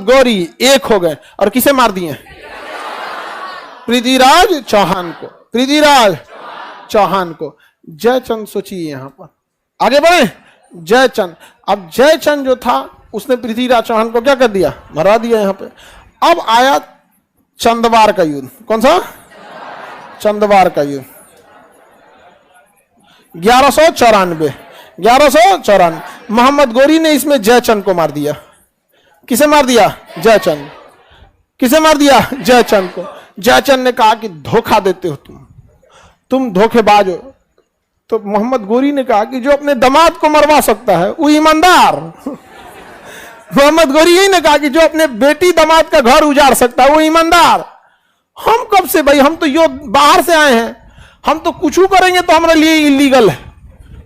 गौरी एक हो गए और किसे मार दिए? पृथ्वीराज चौहान को, पृथ्वीराज चौहान को। जयचंद सोचिए यहां पर, आगे बढ़े। जयचंद, अब जयचंद जो था उसने पृथ्वीराज चौहान को क्या कर दिया? मरा दिया यहां पे। अब आया चंदवार का युद्ध। कौन सा? चंदवार का युद्ध 1194। मोहम्मद गौरी ने इसमें जयचंद को मार दिया। किसे मार दिया? जयचंद। किसे मार दिया? जयचंद को। जयचंद ने कहा कि धोखा देते हो तुम धोखेबाज हो। तो मोहम्मद गौरी ने कहा कि जो अपने दामाद को मरवा सकता है वो ईमानदार। मोहम्मद गौरी यही ने कहा कि जो अपने बेटी दामाद का घर उजाड़ सकता है वो ईमानदार। हम कब से भाई, हम तो यो बाहर से आए हैं, हम तो कुछ करेंगे तो हमारे लिए इलीगल है।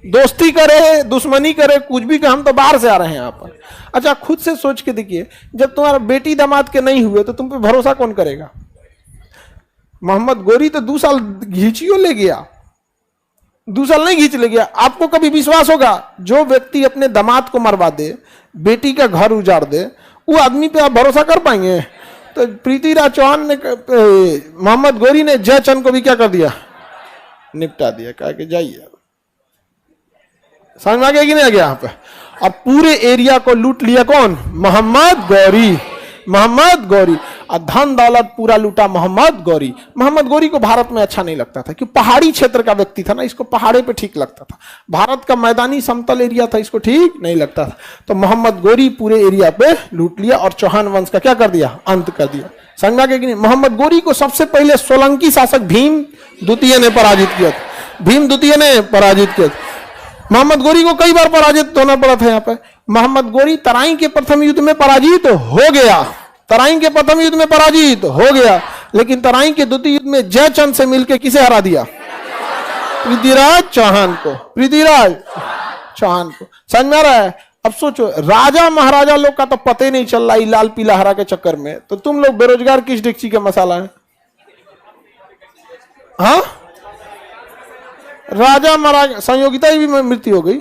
दोस्ती करे, दुश्मनी करे, कुछ भी करे, हम तो बाहर से आ रहे हैं यहाँ पर। अच्छा खुद से सोच के देखिए, जब तुम्हारा बेटी दामाद के नहीं हुए तो तुम पे भरोसा कौन करेगा? मोहम्मद गौरी तो 2 साल घींचियो ले गया, 2 साल नहीं घींच ले गया। आपको कभी विश्वास होगा जो व्यक्ति अपने दामाद को मरवा दे, बेटी का घर उजाड़ दे, वो आदमी पे आप भरोसा कर पाएंगे? तो पृथ्वीराज चौहान ने, मोहम्मद गौरी ने जयचंद को भी क्या कर दिया? निपटा दिया। कहा कि जाइए। समझ में आ गया कि नहीं आ गया? यहाँ पे अब पूरे एरिया को लूट लिया कौन? मोहम्मद गौरी। मोहम्मद गौरी और धन दौलत पूरा लूटा मोहम्मद गौरी। मोहम्मद गौरी को भारत में अच्छा नहीं लगता था क्योंकि पहाड़ी क्षेत्र का व्यक्ति था ना, इसको पहाड़े पे ठीक लगता था। भारत का मैदानी समतल एरिया था, इसको ठीक नहीं लगता था। तो मोहम्मद गौरी पूरे एरिया पे लूट लिया और चौहान वंश का क्या कर दिया? अंत कर दिया। समझा कि नहीं? मोहम्मद गौरी को सबसे पहले सोलंकी शासक भीम द्वितीय ने पराजित किया था। भीम द्वितीय ने पराजित किया। मोहम्मद गौरी को कई बार पराजित होना पड़ा था। यहाँ पे मोहम्मद गौरी तराई के प्रथम युद्ध में पराजित हो गया, तराई के प्रथम युद्ध में पराजित हो गया, लेकिन तराई के द्वितीय युद्ध में जयचंद से मिलकर किसे हरा दिया? पृथ्वीराज चौहान को। पृथ्वीराज चौहान को। समझ में आ रहा है? अब सोचो, राजा महाराजा लोग का तो पता ही नहीं चल रहा लाल पीला हरा के चक्कर में, तो तुम लोग बेरोजगार किस डिक्ची का मसाला है? हाँ, राजा महाराजा संयोगिता ही भी मृत्यु हो गई।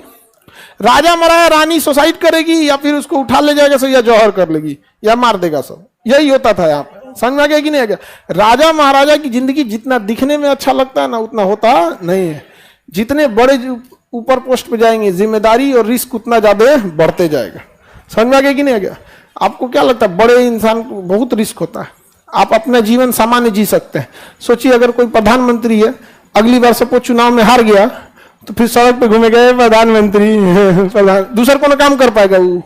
राजा मरा, रानी सुसाइड करेगी या फिर उसको उठा ले जाएगा सब, या जौहर कर लेगी या मार देगा सब। यही होता था यहाँ पे। समझ में आ गया कि नहीं आ गया? राजा महाराजा की जिंदगी जितना दिखने में अच्छा लगता है ना, उतना होता नहीं है। जितने बड़े ऊपर पोस्ट पे जाएंगे, जिम्मेदारी और रिस्क उतना ज्यादा बढ़ते जाएगा। समझ में आ गया कि नहीं आ गया? आपको क्या लगता है? बड़े इंसान को बहुत रिस्क होता है। आप अपना जीवन सामान्य जी सकते हैं। सोचिए अगर कोई प्रधानमंत्री है, अगली बार सपोज चुनाव में हार गया, तो फिर सड़क पे घूमे गए प्रधानमंत्री दूसरा कौन काम कर पाएगा? वो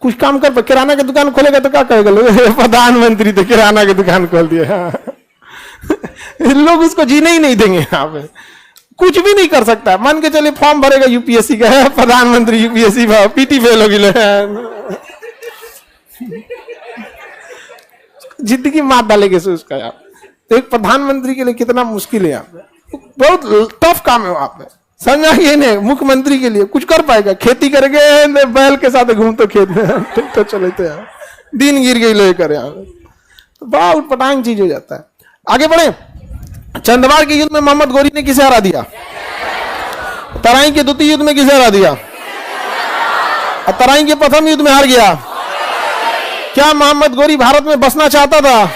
कुछ काम कर पाए? किराना की दुकान खोलेगा तो क्या कहेगा लोग? प्रधानमंत्री तो किराना की दुकान खोल दिया। लोग उसको जीने ही नहीं देंगे। यहाँ पे कुछ भी नहीं कर सकता। मान के चलिए फॉर्म भरेगा यूपीएससी का, प्रधानमंत्री यूपीएससी पीटी फेल होगी, जिंदगी मार डालेंगे उसका। यार तो एक प्रधानमंत्री के लिए कितना मुश्किल है, यहाँ पे बहुत टफ काम है वहां पे। समझा? ये नहीं मुख्यमंत्री के लिए कुछ कर पाएगा? खेती करेंगे बैल के साथ घूम तो खेत में तो चले तो यार दिन गिर गई लेकर, यार तो बड़ा उटपटांग चीज हो जाता है। आगे बढ़े। चंदवार के युद्ध में मोहम्मद गौरी ने किसे हरा दिया? तराई के द्वितीय युद्ध में किसे हरा दिया? और तराई के प्रथम युद्ध में हार गया। क्या मोहम्मद गौरी भारत में बसना चाहता था?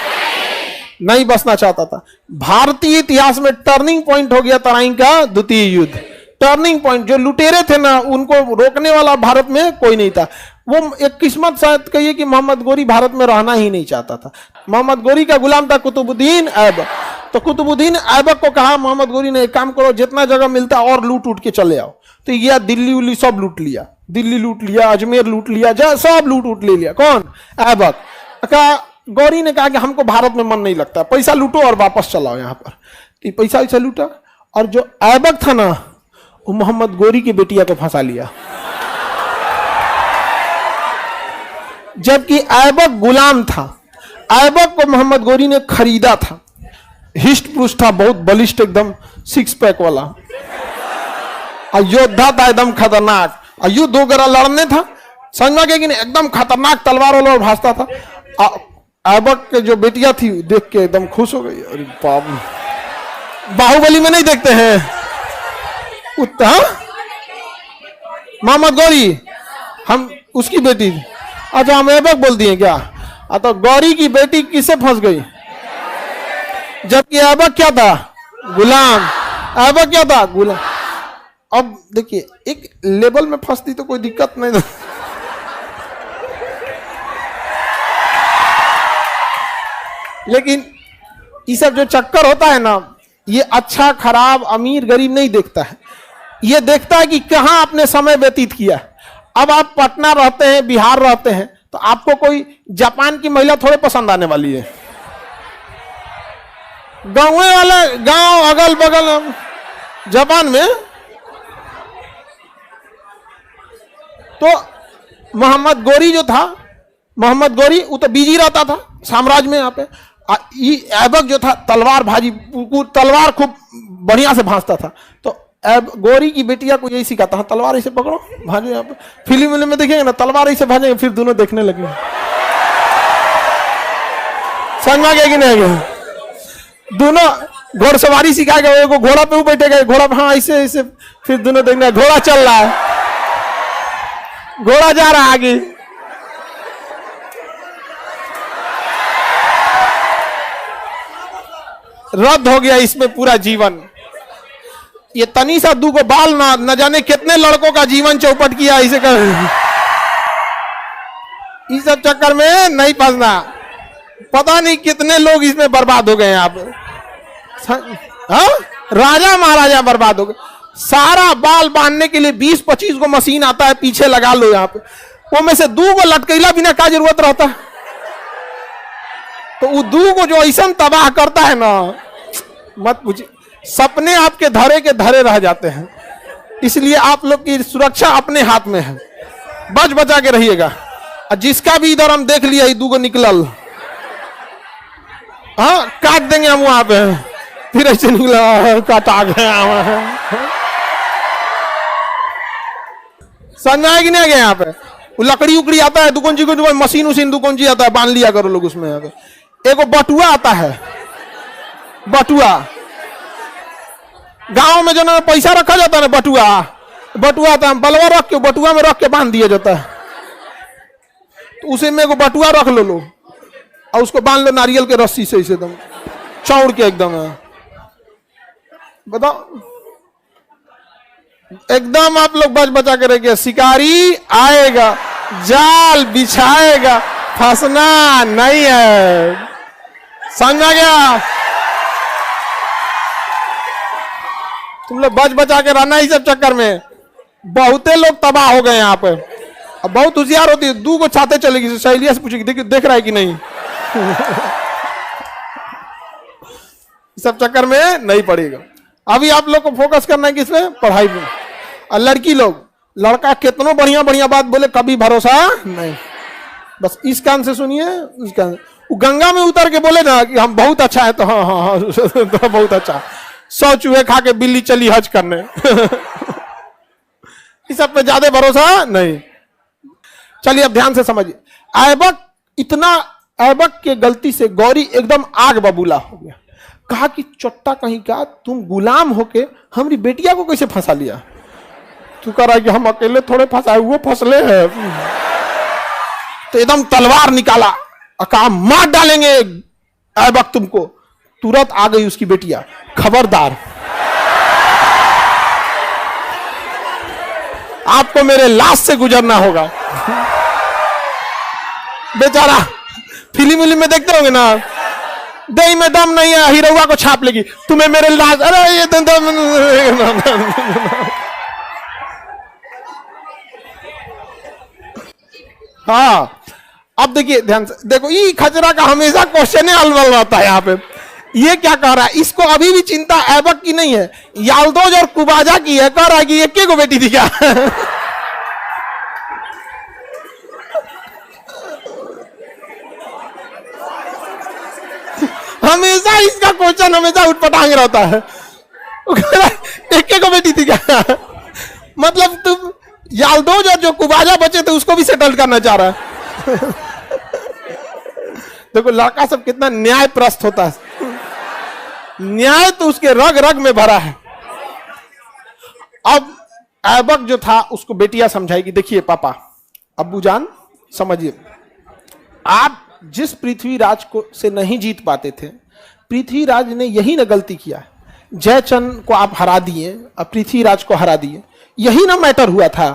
नहीं बसना चाहता था। भारतीय इतिहास में टर्निंग पॉइंट हो गया तराई का द्वितीय युद्ध। टर्निंग पॉइंट, जो लुटेरे थे ना, उनको रोकने वाला भारत में कोई नहीं था। वो एक किस्मत शायद कहिए कि मोहम्मद गौरी भारत में रहना ही नहीं चाहता था। मोहम्मद गौरी का गुलाम था कुतुबुद्दीन ऐबक। तो कुतुबुद्दीन ऐबक को कहा मोहम्मद गौरी ने, एक काम करो, जितना जगह मिलता और लूट उठ के चले आओ। तो यह दिल्ली उल्ली सब लूट लिया, दिल्ली लूट लिया, अजमेर लूट लिया, सब लूट उठ ले लिया। कौन? ऐबक। गौरी ने कहा कि हमको भारत में मन नहीं लगता, पैसा लूटो और वापस चलाओ यहाँ पर। तो पैसा वैसा लूटा, और जो ऐबक था ना, वो मोहम्मद गौरी की बेटिया को फंसा लिया। जबकि ऐबक गुलाम था। ऐबक को मोहम्मद गौरी ने खरीदा था। हिस्ट पुरुष था, बहुत बलिष्ठ, एकदम 6 पैक वाला, और योद्धा था एकदम खतरनाक, और युद्ध वगैरह लड़ने था। समझ में गया कि नहीं? एकदम खतरनाक तलवार वाला भाजता था। ऐबक के जो बेटिया थी देख के एकदम खुश हो गई। अरे बाप, बाहुबली में नहीं देखते हैं मोहम्मद गौरी, हम उसकी बेटी, अच्छा हम ऐबक बोल दिए क्या? तो गौरी की बेटी किससे फंस गई? जबकि ऐबक क्या था? गुलाम। ऐबक क्या था? गुलाम। अब देखिए एक लेवल में फंसती तो कोई दिक्कत नहीं था। लेकिन ये सब जो चक्कर होता है ना, ये अच्छा खराब अमीर गरीब नहीं देखता है, ये देखता है कि कहां आपने समय व्यतीत किया। अब आप पटना रहते हैं, बिहार रहते हैं, तो आपको कोई जापान की महिला थोड़े पसंद आने वाली है। गाँव वाले गांव अगल बगल जापान में तो मोहम्मद गोरी जो था, मोहम्मद गोरी वो तो बिजी रहता था साम्राज्य में। यहाँ पे ऐबक जो था तलवार भाजी, तलवार खूब बढ़िया से भांजता था। तो गोरी की बेटिया को यही सिखाता, तलवार ऐसे पकड़ो भाजो। यहाँ पे फिल्म में देखेंगे ना, तलवार ऐसे भाजेंगे, फिर दोनों देखने लगे। समझ में गया कि नहीं गया? दोनों घोड़सवारी सिखाएगा, वो घोड़ा पे वो बैठेगा, घोड़ा हाँ ऐसे ऐसे, फिर दोनों देखना घोड़ा चल रहा है, घोड़ा जा रहा है आगे। रद्द हो गया इसमें पूरा जीवन। ये तनी सा दू को बाल ना न जाने कितने लड़कों का जीवन चौपट किया इसे कर। इस सब चक्कर में नहीं फंसना। पता नहीं कितने लोग इसमें बर्बाद हो गए। आप राजा महाराजा बर्बाद हो गए। सारा बाल बांधने के लिए 20-25 को मशीन आता है, पीछे लगा लो यहाँ पे, वो में से दू को लटकेला बिना क्या जरूरत रहता है। तो वो दू को जो ऐसा तबाह करता है ना, मत पूछिए। सपने आपके धरे के धरे रह जाते हैं। इसलिए आप लोग की सुरक्षा अपने हाथ में है, बच बचा के रहिएगा। जिसका भी इधर हम देख लिया दू को निकलल, हाँ काट देंगे हम वहां पे, फिर ऐसे निकला काटा गया। समझ कि नहीं गया? यहाँ पे वो लकड़ी उकड़ी आता है, दुकान जी को मशीन उसीन दुकान जी आता है, बांध लिया करो लोग उसमें। यहाँ पे एक बटुआ आता है, बटुआ गांव में जो ना पैसा रखा जाता है ना, बटुआ बटुआ आता है, बलवा रख के बटुआ में रख के बांध दिया जाता है। तो उसे में एक बटुआ रख लो लो और उसको बांध लो नारियल के रस्सी से, इसे एकदम चौड़ के एकदम। बताओ, एकदम आप लोग बच बचा के रहिए। शिकारी आएगा, जाल बिछाएगा, फंसना नहीं है। समझा गया? तुम लोग बच बचा के रहना इस सब चक्कर में। बहुते लोग तबाह हो गए यहाँ पे। अब बहुत होशियार होती है, दू को छाते चलेगी, सहेलिया से पूछेगी देख रहा है कि नहीं। इस सब चक्कर में नहीं पड़ेगा। अभी आप लोग को फोकस करना है किसमें? पढ़ाई में। और लड़की लोग, लड़का कितनों बढ़िया बढ़िया बात बोले, कभी भरोसा नहीं। बस इस कान से सुनिए, उस कान से। वो गंगा में उतर के बोले ना कि हम बहुत अच्छा है, तो हाँ हाँ हाँ तो बहुत अच्छा। 100 चूहे खा के बिल्ली चली हज करने। इस सब पे ज्यादा भरोसा नहीं। चलिए अब ध्यान से समझिए। ऐबक इतना, ऐबक के गलती से गौरी एकदम आग बबूला हो गया। कहा कि चट्टा कहीं का, तुम गुलाम होके हमारी बेटिया को कैसे फंसा लिया? तू कह रहा है कि हम अकेले थोड़े फंसाए, वो फंसले हैं। तो एकदम तलवार निकाला और कहा मार डालेंगे ऐबक तुमको। तुरंत आ गई उसकी बेटिया, खबरदार आपको मेरे लाश से गुजरना होगा। बेचारा फिल्म में देखते होंगे ना, दही में दम नहीं है, हीरोवा को छाप लेगी, तुम्हें मेरे लाश, अरे ये दम। हाँ अब देखिए ध्यान से देखो, ये खचरा का हमेशा क्वेश्चन हल रहता है यहाँ पे। ये क्या कह रहा है? इसको अभी भी चिंता ऐबक की नहीं है, याल्दोज और कुबाजा की है। कह रहा है कि एक को बेटी थी क्या? हमेशा इसका क्वेश्चन हमेशा उठपटांग रहता है। एक को बेटी थी क्या? मतलब तुम याल्दोज और जो कुबाजा बचे थे उसको भी सेटल करना चाह रहा है। देखो लड़का सब कितना न्याय प्रस्त होता है। न्याय तो उसके रग रग में भरा है। अब ऐबक जो था उसको बेटियां समझाएगी, देखिए पापा, अब्बू जान, समझिए, आप जिस पृथ्वीराज को से नहीं जीत पाते थे, पृथ्वीराज ने यही ना गलती किया। जयचंद को आप हरा दिए और पृथ्वीराज को हरा दिए, यही ना मैटर हुआ था।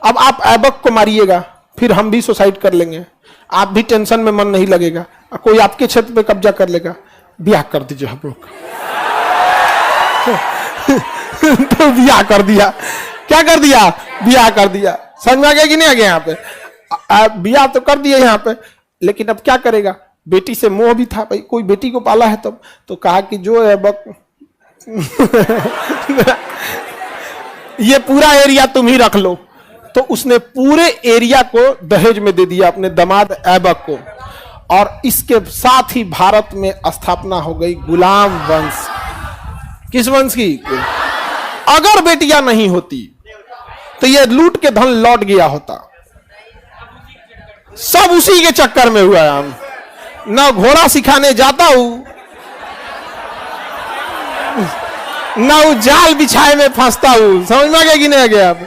अब आप ऐबक को मारिएगा, फिर हम भी सुसाइड कर लेंगे, आप भी टेंशन में मन नहीं लगेगा, कोई आपके क्षेत्र पे कब्जा कर लेगा, ब्याह कर दीजिए हम लोग। तो ब्याह कर दिया, क्या कर दिया? ब्याह कर दिया। समझ में आ गया कि नहीं आ गया? यहाँ पे ब्याह तो कर दिए यहाँ पे, लेकिन अब क्या करेगा? बेटी से मोह भी था भाई, कोई बेटी को पाला है तब, तो कहा कि जो है ये पूरा एरिया तुम ही रख लो। तो उसने पूरे एरिया को दहेज में दे दिया अपने दामाद ऐबक को, और इसके साथ ही भारत में स्थापना हो गई गुलाम वंश। किस वंश की? अगर बेटियां नहीं होती तो ये लूट के धन लौट गया होता। सब उसी के चक्कर में हुआ है। हम ना घोड़ा सिखाने जाता हूं, ना वो जाल बिछाए में फंसता हूं। समझ में आ गया कि नहीं आ गया? आप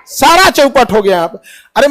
सारा चौपट हो गया। आप अरे